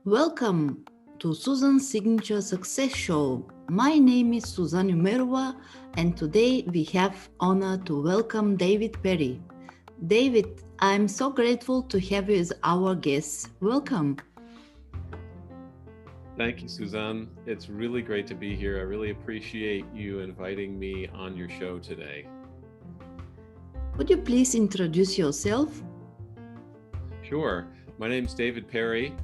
Welcome to Suzan's Signature Success Show. My name is Suzan Yumerova, and today we have honor to welcome David Perry. David, I'm so grateful to have you as our guest. Welcome. Thank you, Suzanne. It's really great to be here. I really appreciate you inviting me on your show today. Would you please introduce yourself? Sure. My name's David Perry,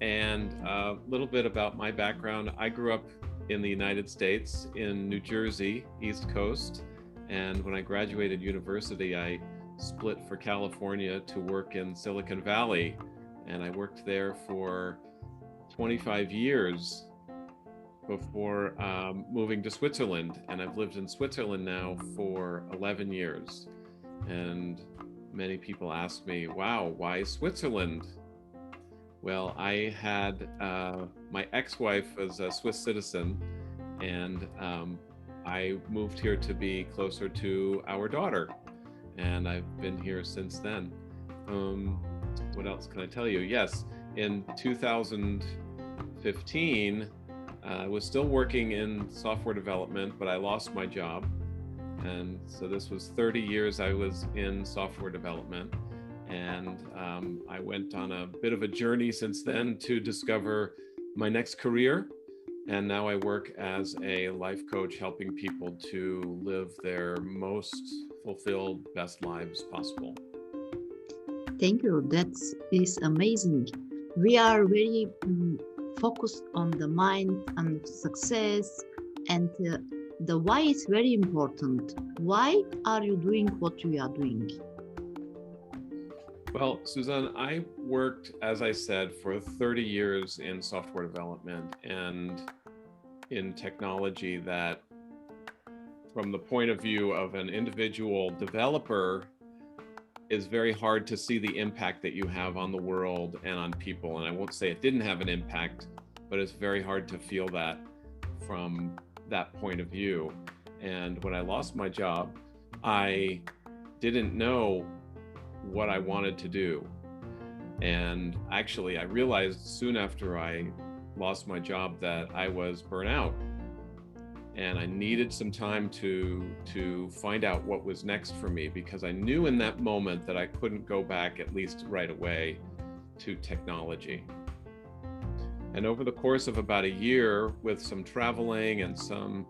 and a little bit about my background. I grew up in the United States, in New Jersey, East Coast, and when I graduated university, I split for California to work in Silicon Valley, and I worked there for 25 years before moving to Switzerland, and I've lived in Switzerland now for 11 years. And many people ask me, wow, why Switzerland? Well, I had my ex-wife was a Swiss citizen, and I moved here to be closer to our daughter, and I've been here since then. What else can I tell you? Yes, in 2015, I was still working in software development, but I lost my job. And so this was 30 years I was in software development. And I went on a bit of a journey since then to discover my next career. And now I work as a life coach, helping people to live their most fulfilled, best lives possible. Thank you. That is amazing. We are very focused on the mind and success, and the why is very important. Why are you doing what you are doing? Well, Suzanne, I worked, as I said, for 30 years in software development and in technology that, from the point of view of an individual developer, is very hard to see the impact that you have on the world and on people. And I won't say it didn't have an impact, but it's very hard to feel that from that point of view. And when I lost my job, I didn't know what I wanted to do. And actually, I realized soon after I lost my job that I was burnt out. And I needed some time to find out what was next for me, because I knew in that moment that I couldn't go back, at least right away, to technology. And over the course of about a year, with some traveling and some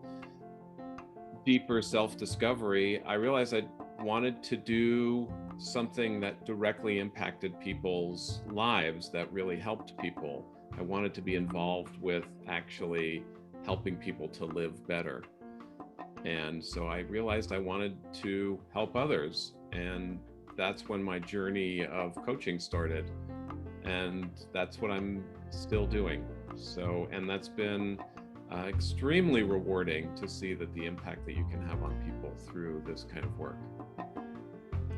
deeper self-discovery, I realized I wanted to do something that directly impacted people's lives, that really helped people. I wanted to be involved with actually helping people to live better. And so I realized I wanted to help others. And that's when my journey of coaching started. And that's what I'm still doing. So, and that's been extremely rewarding to see that the impact that you can have on people through this kind of work.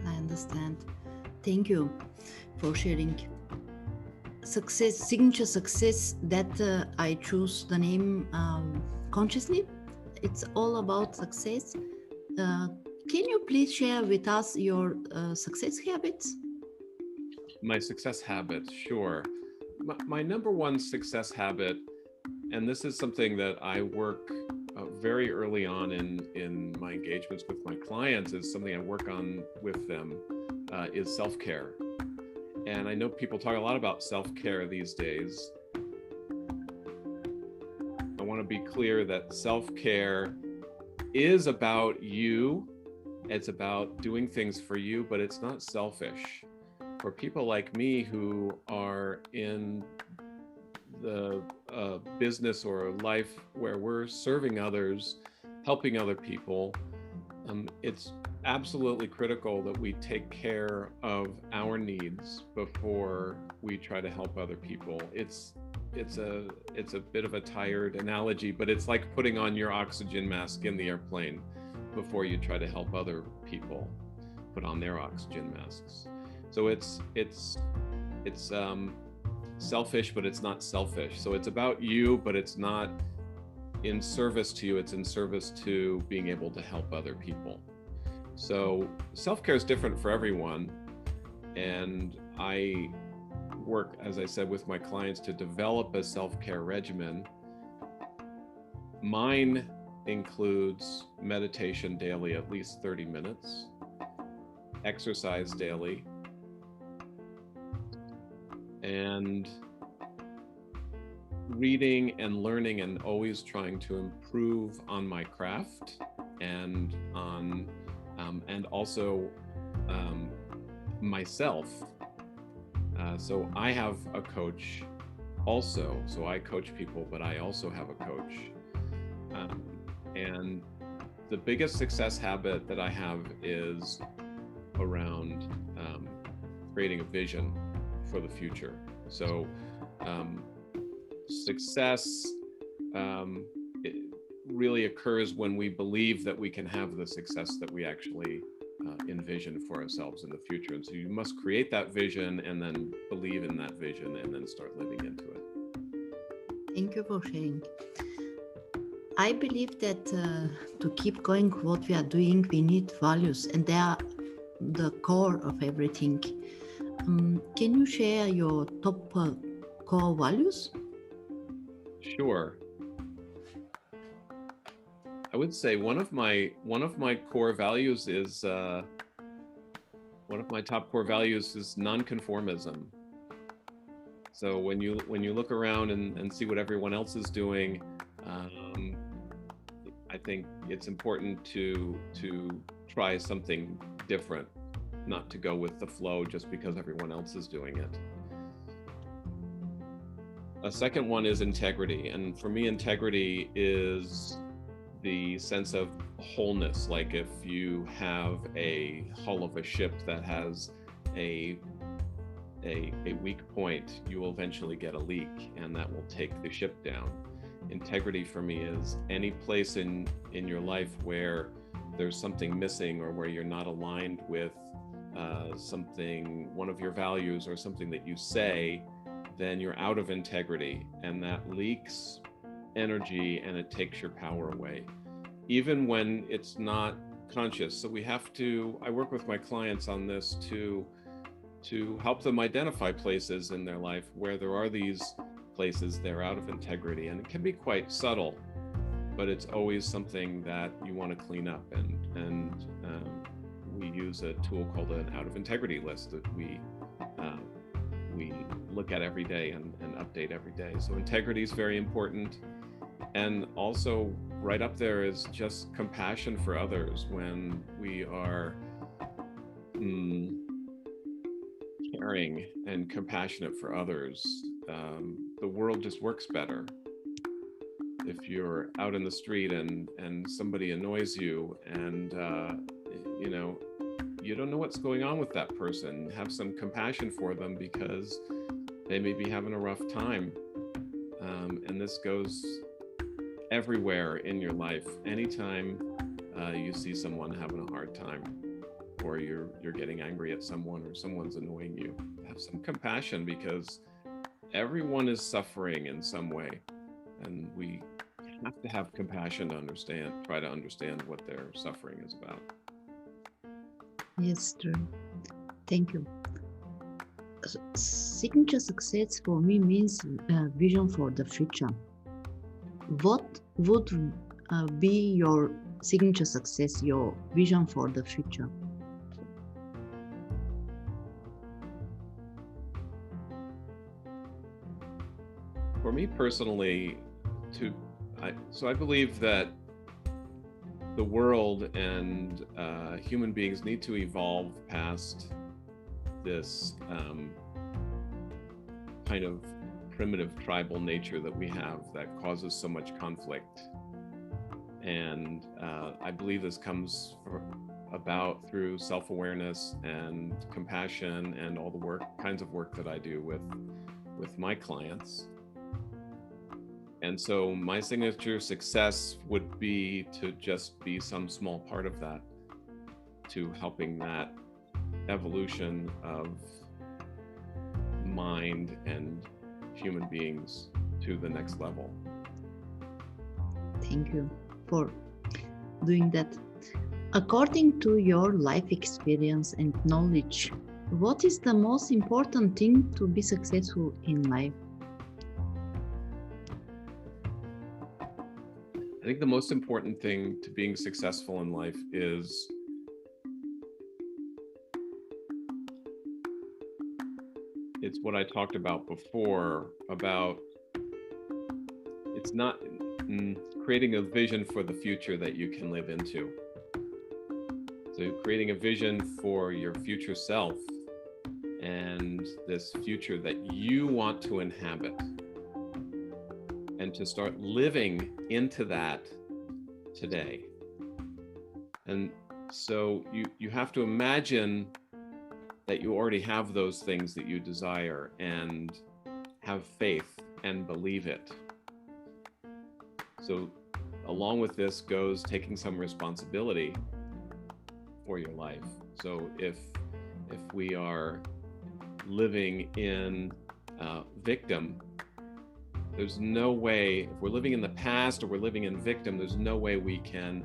I understand. Thank you for sharing. Success, signature success, that I choose the name consciously. It's all about success. Can you please share with us your success habits? My success habits, sure. My number one success habit, and this is something that I work very early on in my engagements with my clients, is something I work on with them, is self-care. And I know people talk a lot about self-care these days. I want to be clear that self-care is about you. It's about doing things for you, but it's not selfish. For people like me who are in the business or life where we're serving others, helping other people, it's absolutely critical that we take care of our needs before we try to help other people. It's a bit of a tired analogy, but it's like putting on your oxygen mask in the airplane before you try to help other people put on their oxygen masks. So it's selfish, but it's not selfish. So it's about you, but it's not in service to you. It's in service to being able to help other people. So self-care is different for everyone. And I work, as I said, with my clients to develop a self-care regimen. Mine includes meditation daily, at least 30 minutes, exercise daily, and reading and learning and always trying to improve on my craft and on and also myself. So I have a coach also. So I coach people, but I also have a coach. And the biggest success habit that I have is around creating a vision for the future. So success it really occurs when we believe that we can have the success that we actually envision for ourselves in the future. And so you must create that vision and then believe in that vision and then start living into it. Thank you for sharing. I believe that to keep going what we are doing, we need values, and they are the core of everything. Can you share your top core values? Sure. I would say one of my core values is one of my top core values is nonconformism. So when you look around and see what everyone else is doing, I think it's important to try something different, not to go with the flow just because everyone else is doing it. A second one is integrity. And for me, integrity is the sense of wholeness. Like if you have a hull of a ship that has a weak point, you will eventually get a leak and that will take the ship down. Integrity for me is any place in your life where there's something missing or where you're not aligned with one of your values or something that you say, then you're out of integrity, and that leaks energy and it takes your power away, even when it's not conscious. So I work with my clients on this to help them identify places in their life where there are these places they're out of integrity, and it can be quite subtle, but it's always something that you want to clean up. And we use a tool called an out of integrity list that we look at every day and update every day. So integrity is very important. And also right up there is just compassion for others. When we are caring and compassionate for others, the world just works better. If you're out in the street and somebody annoys you and you don't know what's going on with that person, have some compassion for them because they may be having a rough time. And this goes everywhere in your life. Anytime you see someone having a hard time, or you're getting angry at someone, or someone's annoying you, have some compassion, because everyone is suffering in some way, and we have to have compassion to try to understand what their suffering is about. Yes, true. Thank you. Signature success for me means vision for the future. What would be your signature success, your vision for the future? For me personally, I believe that the world and human beings need to evolve past this kind of primitive tribal nature that we have that causes so much conflict. And I believe this comes about through self-awareness and compassion and all the kinds of work that I do with my clients. And so my signature success would be to just be some small part of that, to helping that evolution of mind and human beings to the next level. Thank you for doing that. According to your life experience and knowledge, What is the most important thing to be successful in life? I think the most important thing to being successful in life is it's what I talked about before, about it's not creating a vision for the future that you can live into. So creating a vision for your future self and this future that you want to inhabit, and to start living into that today. And so you have to imagine that you already have those things that you desire, and have faith and believe it. So along with this goes taking some responsibility for your life. So if we are living in victim, there's no way, if we're living in the past or we're living in victim, there's no way we can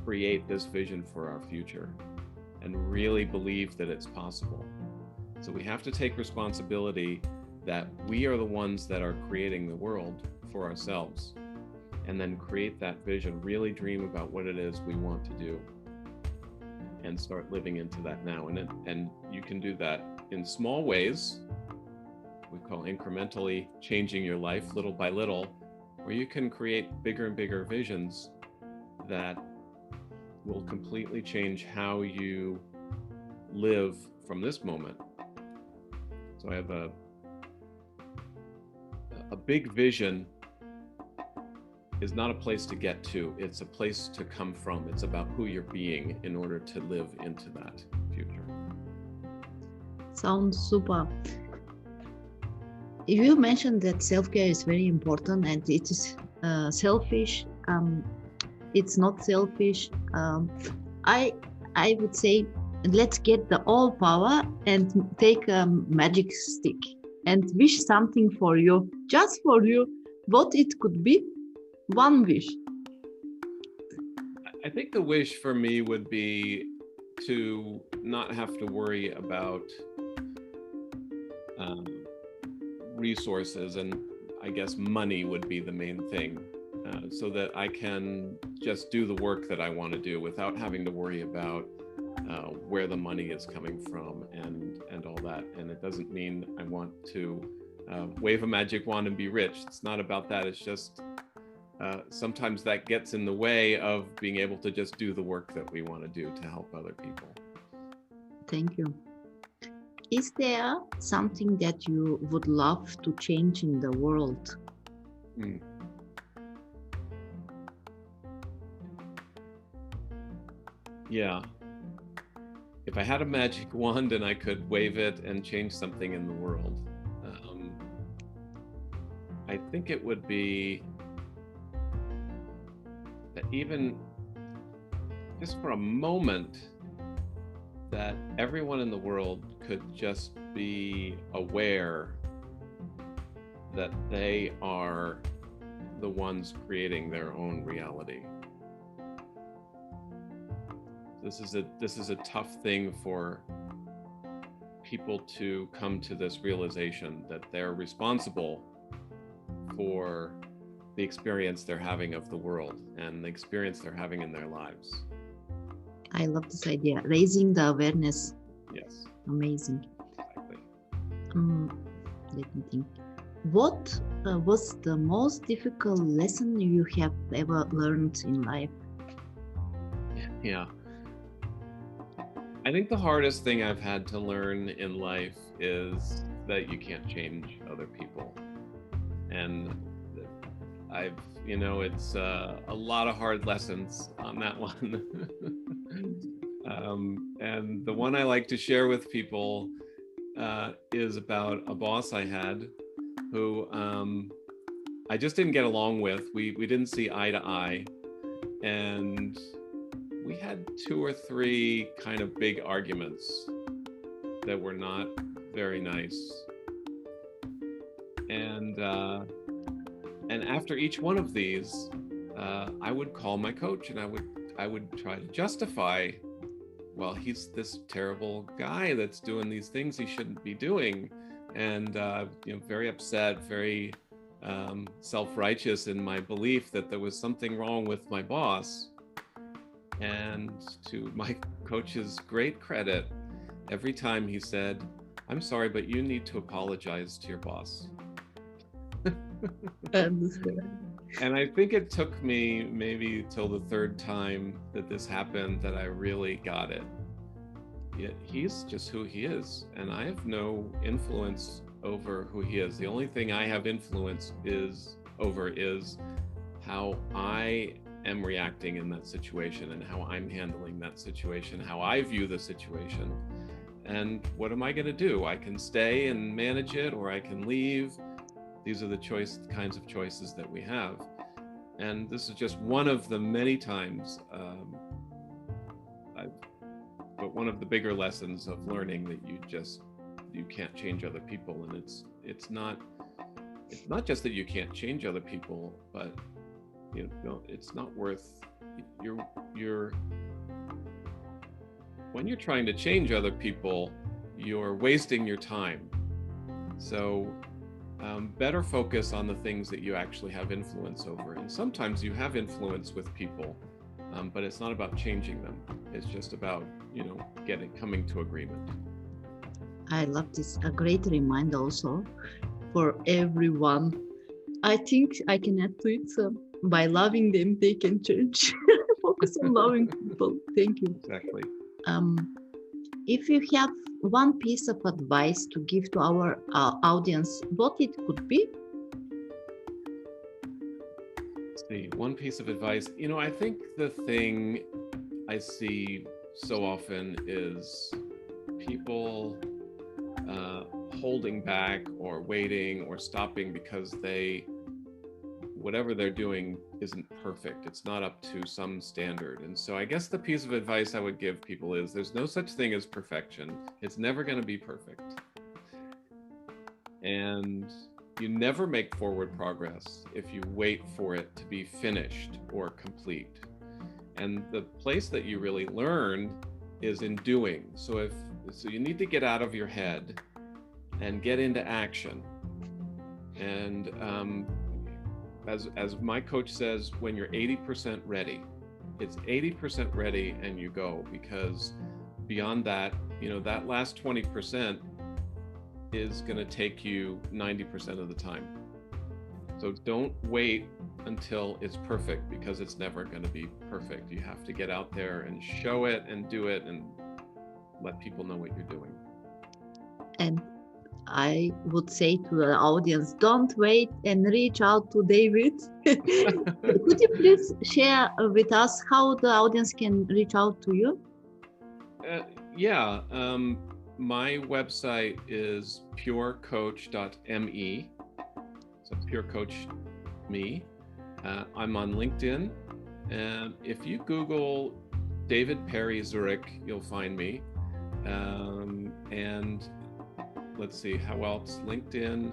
create this vision for our future and really believe that it's possible. So we have to take responsibility that we are the ones that are creating the world for ourselves, and then create that vision, really dream about what it is we want to do, and start living into that now. And you can do that in small ways, we call incrementally changing your life little by little, or you can create bigger and bigger visions that will completely change how you live from this moment. So I have a big vision is not a place to get to, it's a place to come from. It's about who you're being in order to live into that future. Sounds super. You mentioned that self-care is very important, and it is selfish. It's not selfish. I would say, let's get the all power and take a magic stick and wish something for you, just for you. What it could be? One wish. I think the wish for me would be to not have to worry about resources, and I guess money would be the main thing, so that I can just do the work that I want to do without having to worry about where the money is coming from and all that. And it doesn't mean I want to wave a magic wand and be rich. It's not about that. It's just sometimes that gets in the way of being able to just do the work that we want to do to help other people. Thank you. Is there something that you would love to change in the world? Yeah. If I had a magic wand and I could wave it and change something in the world, I think it would be that even just for a moment, that everyone in the world could just be aware that they are the ones creating their own reality. This is a tough thing for people to come to this realization that they're responsible for the experience they're having of the world and the experience they're having in their lives. I love this idea, raising the awareness. Yes. Amazing. Exactly. Let me think. What was the most difficult lesson you have ever learned in life? Yeah. I think the hardest thing I've had to learn in life is that you can't change other people. And it's a lot of hard lessons on that one. And the one I like to share with people is about a boss I had who I just didn't get along with. We didn't see eye to eye. And we had 2 or 3 kind of big arguments that were not very nice. And after each one of these, I would call my coach and I would try to justify well, he's this terrible guy that's doing these things he shouldn't be doing. And, very upset, very self-righteous in my belief that there was something wrong with my boss. And to my coach's great credit, every time he said, "I'm sorry, but you need to apologize to your boss." I understand. And I think it took me maybe till the third time that this happened that I really got it. He's just who he is, and I have no influence over who he is. The only thing I have influence over is how I am reacting in that situation and how I'm handling that situation, how I view the situation. And what am I going to do? I can stay and manage it, or I can leave. These are the kinds of choices that we have. And this is just one of the many times, but one of the bigger lessons of learning that you can't change other people. And it's not just that you can't change other people, but it's not worth when you're trying to change other people, you're wasting your time. So better focus on the things that you actually have influence over. And sometimes you have influence with people, but it's not about changing them. It's just about, coming to agreement. I love this. A great reminder also for everyone. I think I can add to it. By loving them, they can change. Focus on loving people. Thank you. Exactly. If you have one piece of advice to give to our audience, what it could be? Let's see, one piece of advice. I think the thing I see so often is people holding back or waiting or stopping because whatever they're doing isn't perfect. It's not up to some standard. And so I guess the piece of advice I would give people is there's no such thing as perfection. It's never going to be perfect. And you never make forward progress if you wait for it to be finished or complete. And the place that you really learn is in doing. So you need to get out of your head and get into action. And as my coach says, when you're 80% ready, it's 80% ready and you go, because beyond that, that last 20% is going to take you 90% of the time. So don't wait until it's perfect, because it's never going to be perfect. You have to get out there and show it and do it and let people know what you're doing. And I would say to the audience, don't wait and reach out to David. Could you please share with us how the audience can reach out to you? My website is purecoach.me. So Pure Coach Me. I'm on LinkedIn. And if you Google David Perry Zurich, you'll find me. And let's see, how else? LinkedIn.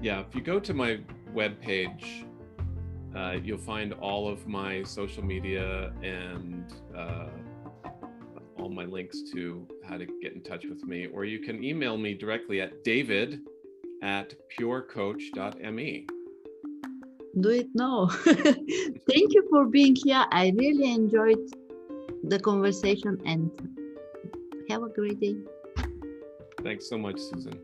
If you go to my webpage, you'll find all of my social media and all my links to how to get in touch with me. Or you can email me directly at david@purecoach.me. Do it now. Thank you for being here. I really enjoyed the conversation, and have a great day. Thanks so much, Suzan.